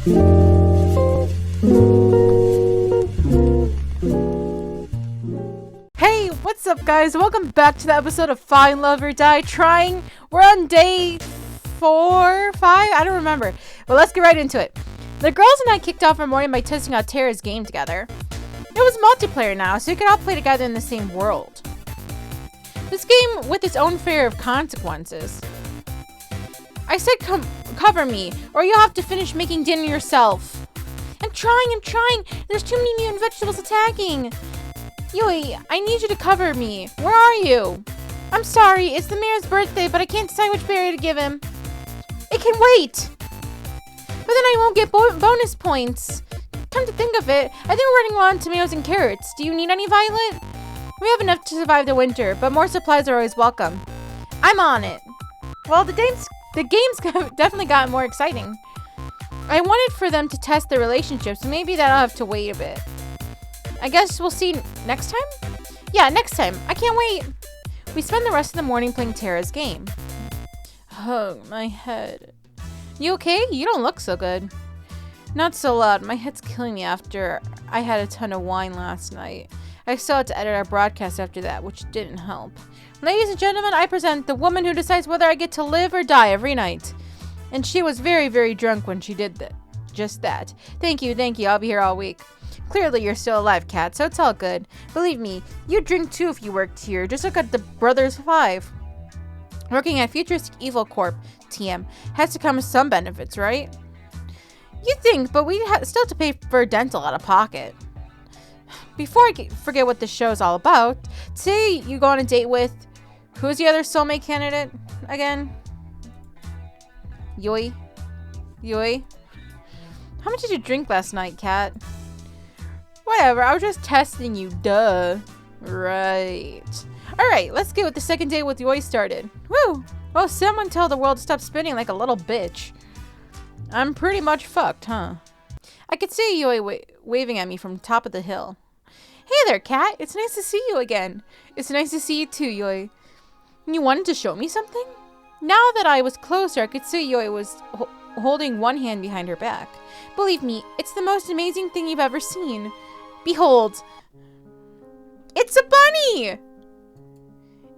Hey, what's up guys? Welcome back to the episode of Find Love or Die Trying. We're on day 4, 5? I don't remember. But let's get right into it. The girls and I kicked off our morning by testing out Terra's game together. It was multiplayer now, so we could all play together in the same world. This game with its own fair of consequences. I said cover me, or you'll have to finish making dinner yourself. I'm trying. There's too many mutant vegetables attacking. Yui, I need you to cover me. Where are you? I'm sorry, it's the mayor's birthday, but I can't decide which berry to give him. It can wait. But then I won't get bonus points. Come to think of it, I think we're running low on tomatoes and carrots. Do you need any, Violet? We have enough to survive the winter, but more supplies are always welcome. I'm on it. Well, the game's definitely gotten more exciting. I wanted for them to test their relationships, so maybe that'll have to wait a bit. I guess we'll see next time? Yeah, next time. I can't wait. We spend the rest of the morning playing Terra's game. Oh, my head. You okay? You don't look so good. Not so loud. My head's killing me after I had a ton of wine last night. I still had to edit our broadcast after that, which didn't help. Ladies and gentlemen, I present the woman who decides whether I get to live or die every night. And she was very, very drunk when she did that. Just that. Thank you. I'll be here all week. Clearly, you're still alive, Kat, so it's all good. Believe me, you'd drink too if you worked here. Just look at the Brothers 5. Working at Futuristic Evil Corp, TM, has to come with some benefits, right? You think, but we still have to pay for dental out of pocket. Before I forget what this show is all about, today you go on a date with... Who's the other soulmate candidate again? Yui? How much did you drink last night, Kat? Whatever, I was just testing you, duh. Right. Alright, let's get with the second date with Yui started. Woo! Well, someone tell the world to stop spinning like a little bitch. I'm pretty much fucked, huh? I could see Yui waving at me from the top of the hill. Hey there, Kat. It's nice to see you again. It's nice to see you too, Yui. You wanted to show me something? Now that I was closer, I could see Yui was holding one hand behind her back. Believe me, it's the most amazing thing you've ever seen. Behold. It's a bunny!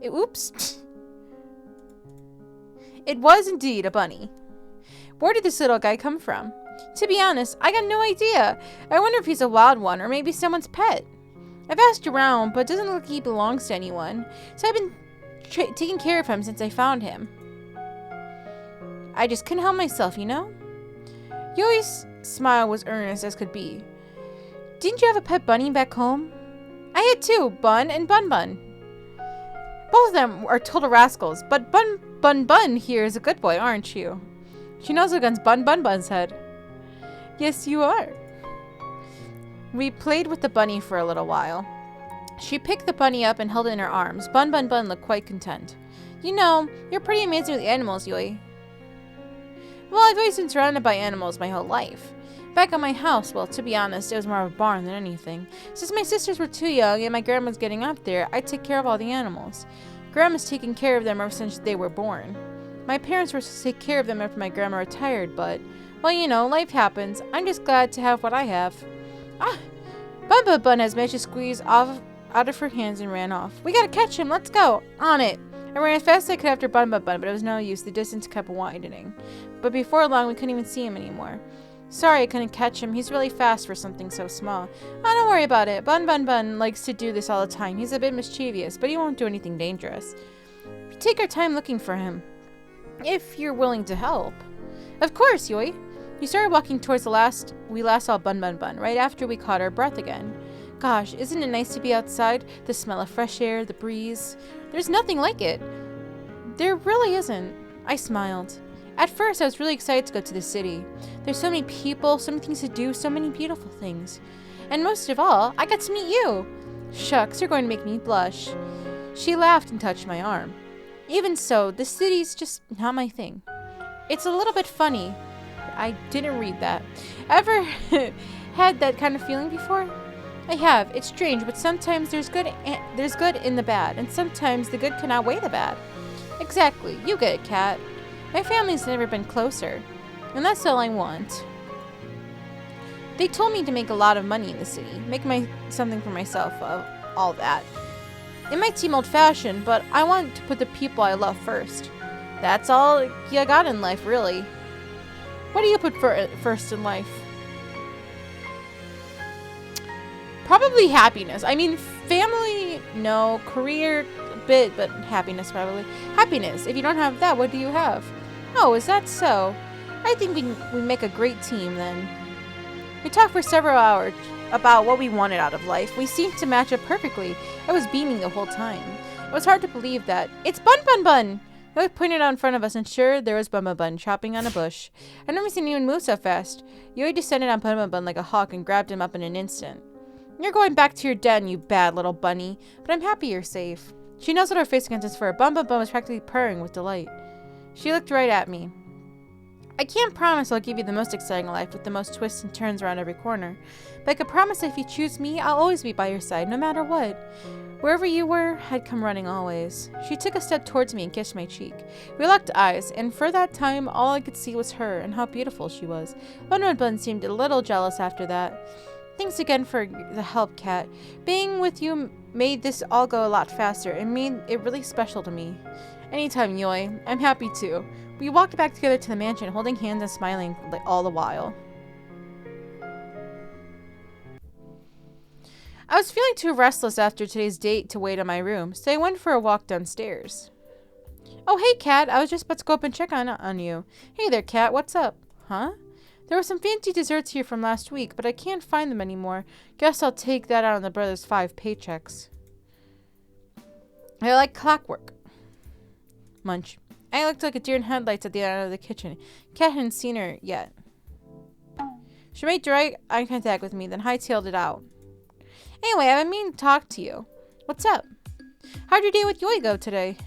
Oops. It was indeed a bunny. Where did this little guy come from? To be honest, I got no idea. I wonder if he's a wild one or maybe someone's pet. I've asked around, but it doesn't look like he belongs to anyone. So I've been taking care of him since I found him. I just couldn't help myself, you know? Yui's smile was earnest as could be. Didn't you have a pet bunny back home? I had two, Bun and Bun Bun. Both of them are total rascals, but Bun here is a good boy, aren't you? She knows against Bun's head. Yes, you are. We played with the bunny for a little while. She picked the bunny up and held it in her arms. Bun looked quite content. You know, you're pretty amazing with animals, Yui. Well, I've always been surrounded by animals my whole life. Back at my house, well, to be honest, it was more of a barn than anything. Since my sisters were too young and my grandma was getting up there, I took care of all the animals. Grandma's taken care of them ever since they were born. My parents were supposed to take care of them after my grandma retired, but, well, you know, life happens. I'm just glad to have what I have. Ah! Bun has managed to squeeze out of her hands and ran off. We gotta catch him, let's go! On it! I ran as fast as I could after Bun, but it was no use. The distance kept widening. But before long, we couldn't even see him anymore. Sorry I couldn't catch him. He's really fast for something so small. Oh, don't worry about it. Bun likes to do this all the time. He's a bit mischievous, but he won't do anything dangerous. We take our time looking for him. If you're willing to help. Of course, Yui. We started walking towards we last saw Bun, right after we caught our breath again. Gosh, isn't it nice to be outside? The smell of fresh air, the breeze. There's nothing like it. There really isn't. I smiled. At first, I was really excited to go to the city. There's so many people, so many things to do, so many beautiful things. And most of all, I got to meet you. Shucks, you're going to make me blush. She laughed and touched my arm. Even so, the city's just not my thing. It's a little bit funny. I didn't read that. Ever had that kind of feeling before? I have. It's strange, but sometimes there's good in the bad, and sometimes the good can outweigh the bad. Exactly. You get it, Kat. My family's never been closer, and that's all I want. They told me to make a lot of money in the city, make something for myself, all that. It might seem old-fashioned, but I want to put the people I love first. That's all you got in life, really. What do you put first in life? Probably happiness. I mean, family, no. Career, a bit, but happiness probably. Happiness. If you don't have that, what do you have? Oh, is that so? I think we make a great team then. We talked for several hours about what we wanted out of life. We seemed to match up perfectly. I was beaming the whole time. It was hard to believe that. It's Bun Bun Bun! Yui pointed out in front of us, and sure, there was Bun Bun Bun chopping on a bush. I've never seen anyone move so fast. Yui descended on Bun Bun Bun like a hawk and grabbed him up in an instant. You're going back to your den, you bad little bunny, but I'm happy you're safe. She nuzzled her face against his fur. Bun Bun Bun was practically purring with delight. She looked right at me. I can't promise I'll give you the most exciting life with the most twists and turns around every corner, but I can promise if you choose me, I'll always be by your side, no matter what. Wherever you were, I'd come running always. She took a step towards me and kissed my cheek. We locked eyes, and for that time, all I could see was her and how beautiful she was. Bun Bun Bun seemed a little jealous after that. Thanks again for the help, Cat. Being with you made this all go a lot faster. It made it really special to me. Anytime, Yui. I'm happy too. We walked back together to the mansion, holding hands and smiling all the while. I was feeling too restless after today's date to wait in my room, so I went for a walk downstairs. Oh, hey, Cat. I was just about to go up and check on you. Hey there, Cat. What's up? Huh? There were some fancy desserts here from last week, but I can't find them anymore. Guess I'll take that out on the brothers' 5 paychecks. I like clockwork. Munch. I looked like a deer in headlights at the end of the kitchen. Cat hadn't seen her yet. She made direct eye contact with me, then hightailed it out. Anyway, I've been meaning to talk to you. What's up? How'd your day with Yui go today?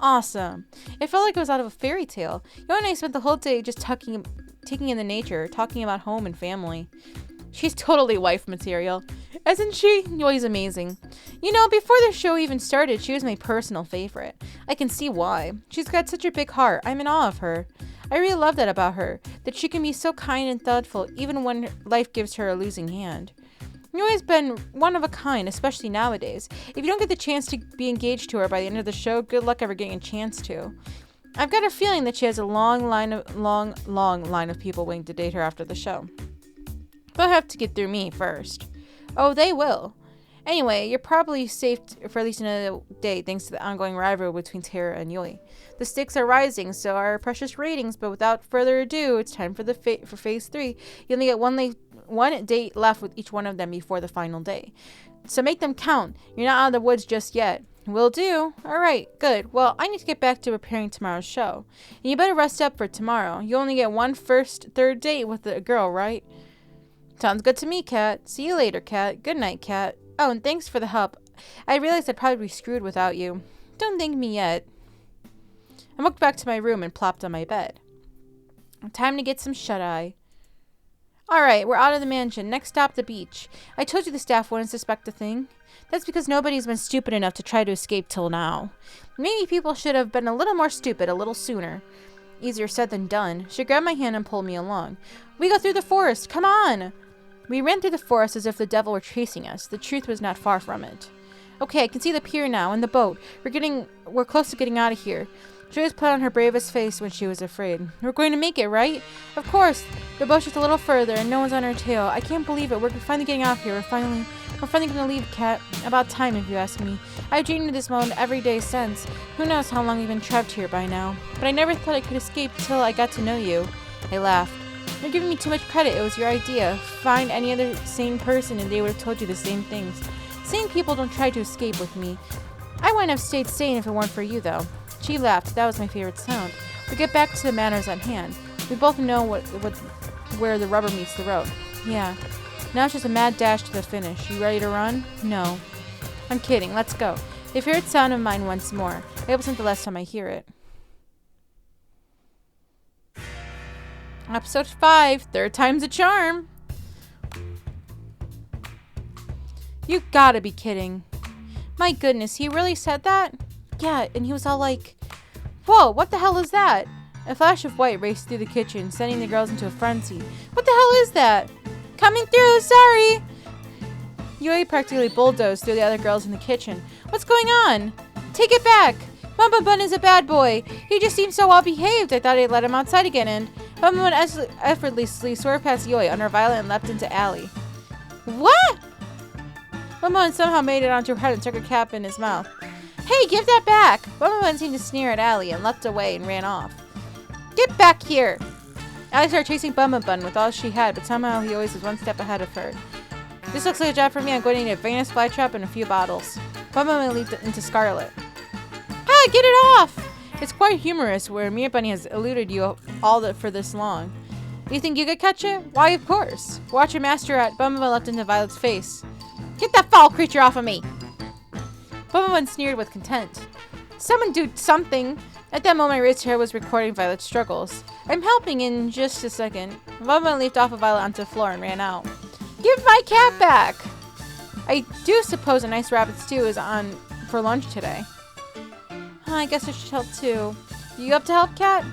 Awesome. It felt like it was out of a fairy tale. Yui and I spent the whole day just taking in the nature, talking about home and family. She's totally wife material. Isn't she? Yui's amazing. You know, before the show even started, she was my personal favorite. I can see why. She's got such a big heart. I'm in awe of her. I really love that about her, that she can be so kind and thoughtful even when life gives her a losing hand. Yui's been one of a kind, especially nowadays. If you don't get the chance to be engaged to her by the end of the show, good luck ever getting a chance to. I've got a feeling that she has a long line of people waiting to date her after the show. They'll have to get through me first. Oh, they will. Anyway, you're probably safe for at least another day thanks to the ongoing rivalry between Terra and Yui. The stakes are rising, so are our precious ratings, but without further ado, it's time for for Phase 3. You only get one date left with each one of them before the final day. So make them count. You're not out of the woods just yet. Will do. Alright, good. Well, I need to get back to preparing tomorrow's show. And you better rest up for tomorrow. You only get one third date with a girl, right? Sounds good to me, Cat. See you later, Cat. Good night, Cat. Oh, and thanks for the help. I realized I'd probably be screwed without you. Don't thank me yet. I walked back to my room and plopped on my bed. Time to get some shut-eye. Alright, we're out of the mansion. Next stop, the beach. I told you the staff wouldn't suspect a thing. That's because nobody's been stupid enough to try to escape till now. Maybe people should have been a little more stupid a little sooner. Easier said than done. She grabbed my hand and pulled me along. We go through the forest. Come on! We ran through the forest as if the devil were chasing us. The truth was not far from it. Okay, I can see the pier now and the boat. We're close to getting out of here. Julius put on her bravest face when she was afraid. We're going to make it, right? Of course. The bush is a little further and no one's on our tail. I can't believe it. We're finally getting out of here. We're finally going to leave, Cat. About time, if you ask me. I've dreamed of this moment every day since. Who knows how long we've been trapped here by now. But I never thought I could escape till I got to know you. I laughed. You're giving me too much credit. It was your idea. Find any other sane person and they would have told you the same things. Sane people don't try to escape with me. I wouldn't have stayed sane if it weren't for you, though. She laughed. That was my favorite sound. We get back to the matters at hand. We both know where the rubber meets the road. Yeah. Now it's just a mad dash to the finish. You ready to run? No. I'm kidding. Let's go. The favorite sound of mine once more. I hope it's not the last time I hear it. Episode 5. Third time's a charm. You gotta be kidding. My goodness, he really said that? Yeah, and he was all like, whoa, what the hell is that? A flash of white raced through the kitchen, sending the girls into a frenzy. What the hell is that? Coming through, sorry! Yui practically bulldozed through the other girls in the kitchen. What's going on? Take it back! Bun Bun Bun is a bad boy. He just seems so well behaved. I thought I'd let him outside again, and Bun Bun Bun effortlessly swerved past Yui under Violet and leapt into Allie. What? Bun Bun somehow made it onto her head and took her cap in his mouth. Hey, give that back! Bun Bun Bun seemed to sneer at Allie and leapt away and ran off. Get back here! Allie started chasing Bun Bun Bun with all she had, but somehow he always was one step ahead of her. This looks like a job for me. I'm going to need a Venus flytrap and a few bottles. Bun Bun Bun leaped into Scarlett. Ah, get it off! It's quite humorous where Mia Bunny has eluded you for this long. You think you could catch it? Why, of course. Watch your master at Bun Bun Bun leapt into Violet's face. Get that foul creature off of me! Bun Bun Bun sneered with contempt. Someone do something! At that moment, Ritz hair was recording Violet's struggles. I'm helping in just a second. Bun Bun Bun leaped off of Violet onto the floor and ran out. Give my cat back! I do suppose a nice rabbit stew is on for lunch today. I guess I should help too. You up to help, Cat?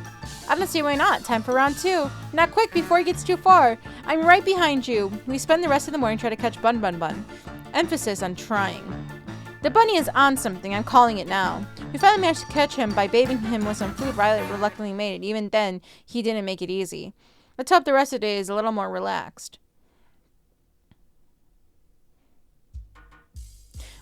I don't see why not. Time for round 2. Not quick before he gets too far. I'm right behind you. We spend the rest of the morning trying to catch Bun Bun Bun. Emphasis on trying. The bunny is on something. I'm calling it now. We finally managed to catch him by bathing him with some food Violet reluctantly made, and even then, he didn't make it easy. Let's hope the rest of the day is a little more relaxed.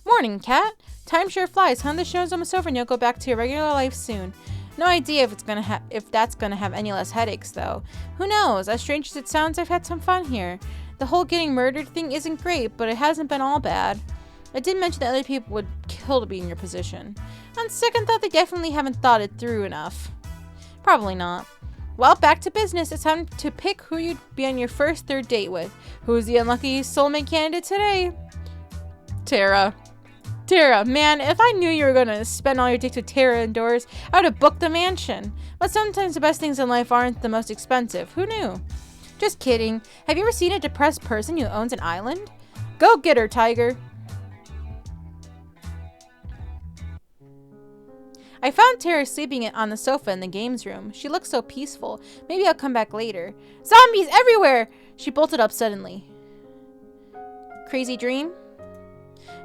Morning, Cat. Time sure flies, huh? The show's almost over and you'll go back to your regular life soon. No idea if that's gonna have any less headaches, though. Who knows? As strange as it sounds, I've had some fun here. The whole getting murdered thing isn't great, but it hasn't been all bad. I did mention that other people would kill to be in your position. On second thought, they definitely haven't thought it through enough. Probably not. Well, back to business. It's time to pick who you'd be on your first third date with. Who's the unlucky soulmate candidate today? Terra. Terra, man, if I knew you were going to spend all your dates with Terra indoors, I would have booked the mansion. But sometimes the best things in life aren't the most expensive. Who knew? Just kidding. Have you ever seen a depressed person who owns an island? Go get her, Tiger. I found Terra sleeping on the sofa in the games room. She looked so peaceful. Maybe I'll come back later. Zombies everywhere! She bolted up suddenly. Crazy dream?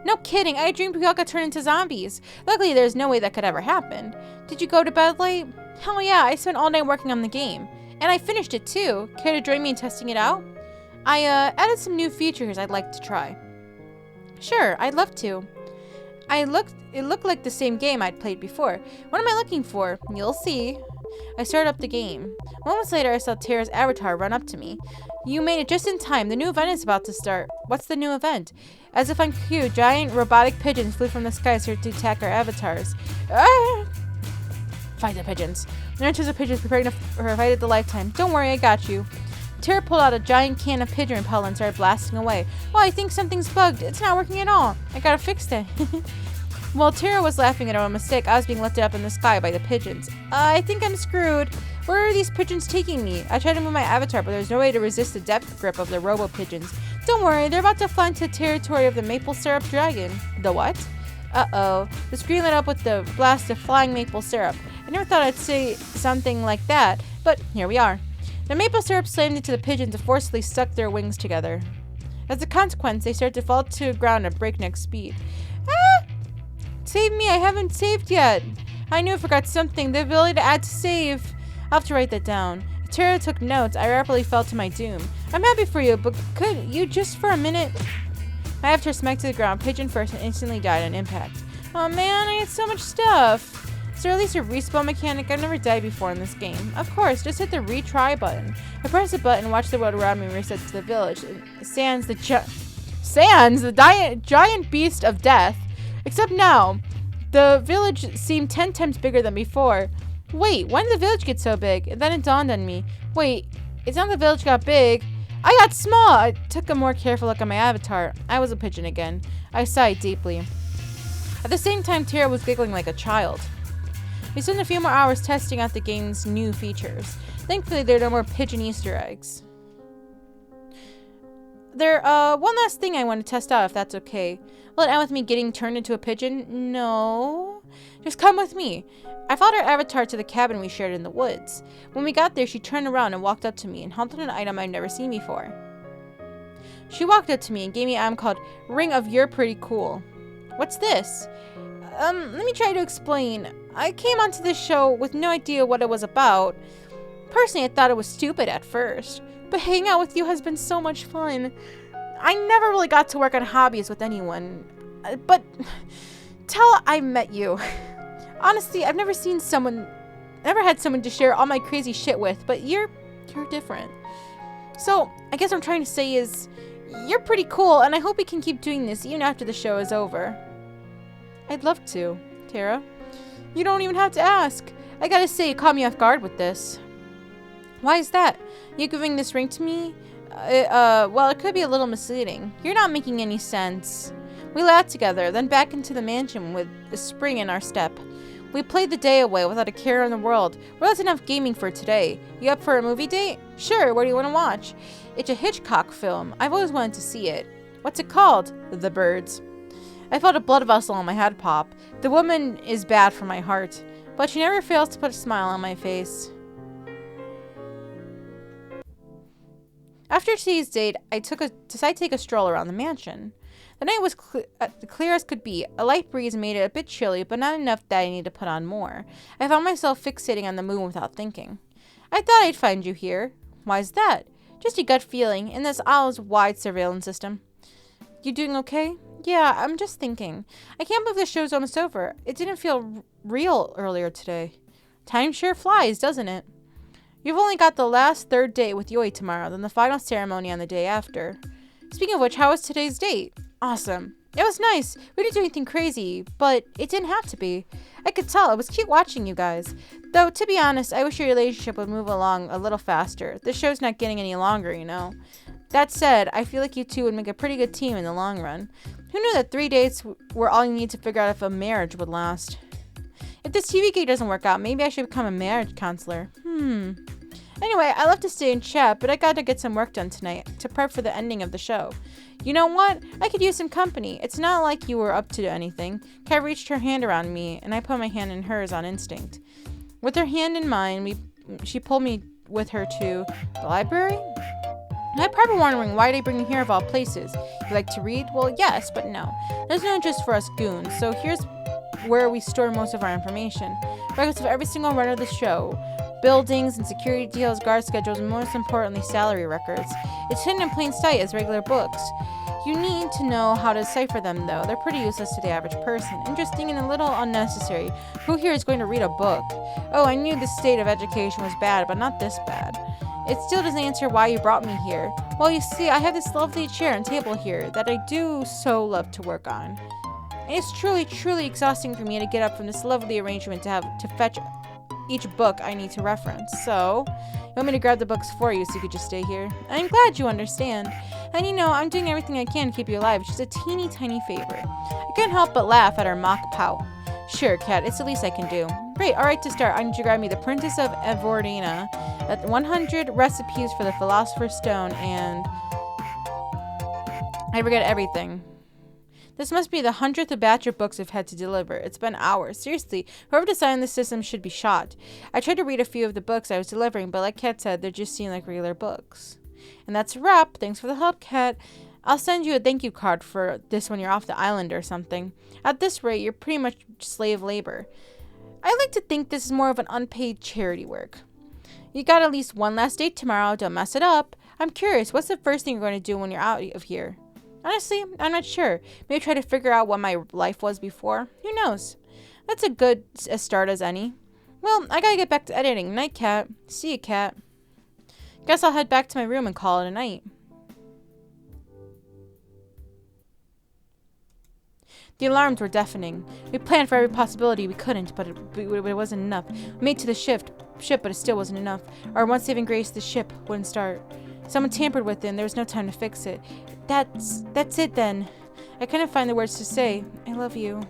No kidding, I dreamed we all got turned into zombies. Luckily, there's no way that could ever happen. Did you go to bed late? Hell yeah, I spent all night working on the game. And I finished it too. Care to join me in testing it out? I added some new features I'd like to try. Sure, I'd love to. It looked like the same game I'd played before. What am I looking for? You'll see. I started up the game. Moments later, I saw Terra's avatar run up to me. You made it just in time. The new event is about to start. What's the new event? As if on cue, giant robotic pigeons flew from the sky to attack our avatars. Ah! Fight the pigeons. The hunters of pigeons preparing for a fight of the lifetime. Don't worry, I got you. Terra pulled out a giant can of pigeon repellent and started blasting away. Well, I think something's bugged. It's not working at all. I gotta fix it. While Terra was laughing at our mistake, I was being lifted up in the sky by the pigeons. I think I'm screwed. Where are these pigeons taking me? I tried to move my avatar, but there's no way to resist the depth grip of the robo-pigeons. Don't worry, they're about to fly into the territory of the maple syrup dragon. The what? Uh-oh. The screen lit up with the blast of flying maple syrup. I never thought I'd say something like that, but here we are. The maple syrup slammed into the pigeons and forcibly stuck their wings together. As a consequence, they started to fall to the ground at breakneck speed. Ah! Save me, I haven't saved yet. I knew I forgot something, the ability to add to save. I'll have to write that down. If Terra took notes, I rapidly fell to my doom. I'm happy for you, but could you just for a minute? My avatar smacked to the ground, pigeon first, and instantly died on impact. Oh man, I had so much stuff. Is there at least a respawn mechanic? I've never died before in this game. Of course, just hit the retry button. I pressed the button, watched the world around me reset to the village. Sans the giant beast of death. Except now, the village seemed 10 times bigger than before. Wait, when did the village get so big? And then it dawned on me. Wait, it's not the village got big. I got small! I took a more careful look at my avatar. I was a pigeon again. I sighed deeply. At the same time, Terra was giggling like a child. We spent a few more hours testing out the game's new features. Thankfully, there are no more pigeon Easter eggs. One last thing I want to test out, if that's okay. Will it end with me getting turned into a pigeon? No. Just come with me. I followed our avatar to the cabin we shared in the woods. When we got there, she turned around and walked up to me and held an item I'd never seen before. She walked up to me and gave me an item called Ring of You're Pretty Cool. What's this? Let me try to explain. I came onto this show with no idea what it was about. Personally, I thought it was stupid at first, but hanging out with you has been so much fun. I never really got to work on hobbies with anyone, but till I met you. Honestly, I've never had someone to share all my crazy shit with, but you're different. So, I guess what I'm trying to say is, you're pretty cool, and I hope we can keep doing this even after the show is over. I'd love to, Terra. You don't even have to ask. I gotta say, you caught me off guard with this. Why is that? You giving this ring to me? Well, it could be a little misleading. You're not making any sense. We laughed together, then back into the mansion with a spring in our step. We played the day away without a care in the world. Well, that's enough gaming for today. You up for a movie date? Sure, what do you want to watch? It's a Hitchcock film. I've always wanted to see it. What's it called? The Birds. I felt a blood vessel on my head pop. The woman is bad for my heart, but she never fails to put a smile on my face. After today's date, I decided to take a stroll around the mansion. The night was clear as could be. A light breeze made it a bit chilly, but not enough that I needed to put on more. I found myself fixating on the moon without thinking. I thought I'd find you here. Why's that? Just a gut feeling in this owl's wide surveillance system. You doing okay? Yeah, I'm just thinking. I can't believe the show's almost over. It didn't feel real earlier today. Time sure flies, doesn't it? You've only got the last third date with Yui tomorrow, then the final ceremony on the day after. Speaking of which, how was today's date? Awesome. It was nice. We didn't do anything crazy, but it didn't have to be. I could tell. It was cute watching you guys. Though, to be honest, I wish your relationship would move along a little faster. This show's not getting any longer, you know. That said, I feel like you two would make a pretty good team in the long run. Who knew that 3 dates were all you need to figure out if a marriage would last? If this TV gig doesn't work out, maybe I should become a marriage counselor. Anyway, I love to stay and chat, but I gotta get some work done tonight to prep for the ending of the show. You know what? I could use some company. It's not like you were up to anything. Kat reached her hand around me, and I put my hand in hers on instinct. With her hand in mine, she pulled me with her to the library. You're probably wondering, why did I bring you here of all places? You like to read? Well, yes, but no. There's no interest for us goons, so here's where we store most of our information. Records of every single run of the show. Buildings and security details, guard schedules, and most importantly, salary records. It's hidden in plain sight as regular books. You need to know how to decipher them, though. They're pretty useless to the average person. Interesting and a little unnecessary. Who here is going to read a book? Oh, I knew the state of education was bad, but not this bad. It still doesn't answer why you brought me here. Well, you see, I have this lovely chair and table here that I do so love to work on. And it's truly, truly exhausting for me to get up from this lovely arrangement to have to fetch each book I need to reference. So, you want me to grab the books for you so you could just stay here? I'm glad you understand. And you know, I'm doing everything I can to keep you alive. It's just a teeny tiny favor. I couldn't help but laugh at our mock pout. Sure, Kat, it's the least I can do. Great, alright, to start, I need you to grab me the Princess of Evordina, at 100 recipes for the Philosopher's Stone, and I forget everything. This must be the 100th batch of books I've had to deliver. It's been hours. Seriously, whoever designed this system should be shot. I tried to read a few of the books I was delivering, but like Kat said, they just seem like regular books. And that's a wrap. Thanks for the help, Kat. I'll send you a thank you card for this when you're off the island or something. At this rate, you're pretty much slave labor. I like to think this is more of an unpaid charity work. You got at least one last date tomorrow. Don't mess it up. I'm curious, what's the first thing you're going to do when you're out of here? Honestly, I'm not sure. Maybe try to figure out what my life was before. Who knows? That's a good start as any. Well, I gotta get back to editing. Night, Kat. See you, Kat. Guess I'll head back to my room and call it a night. The alarms were deafening. We planned for every possibility we couldn't, but it wasn't enough. We made to the ship, but it still wasn't enough. Our one saving grace, the ship, wouldn't start. Someone tampered with it, and there was no time to fix it. That's it then. I couldn't find the words to say. I love you.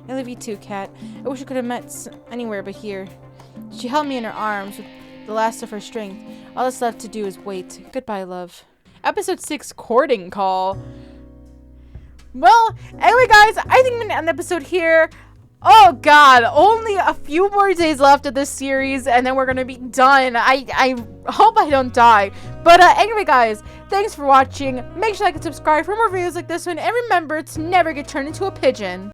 I love you too, Kat. I wish we could have met anywhere but here. She held me in her arms with the last of her strength. All that's left to do is wait. Goodbye, love. Episode 6, Courting Call. Well, anyway, guys, I think I'm going to end the episode here. Oh, God. Only a few more days left of this series, and then we're going to be done. I hope I don't die. But anyway, guys, thanks for watching. Make sure to like and subscribe for more videos like this one. And remember to never get turned into a pigeon.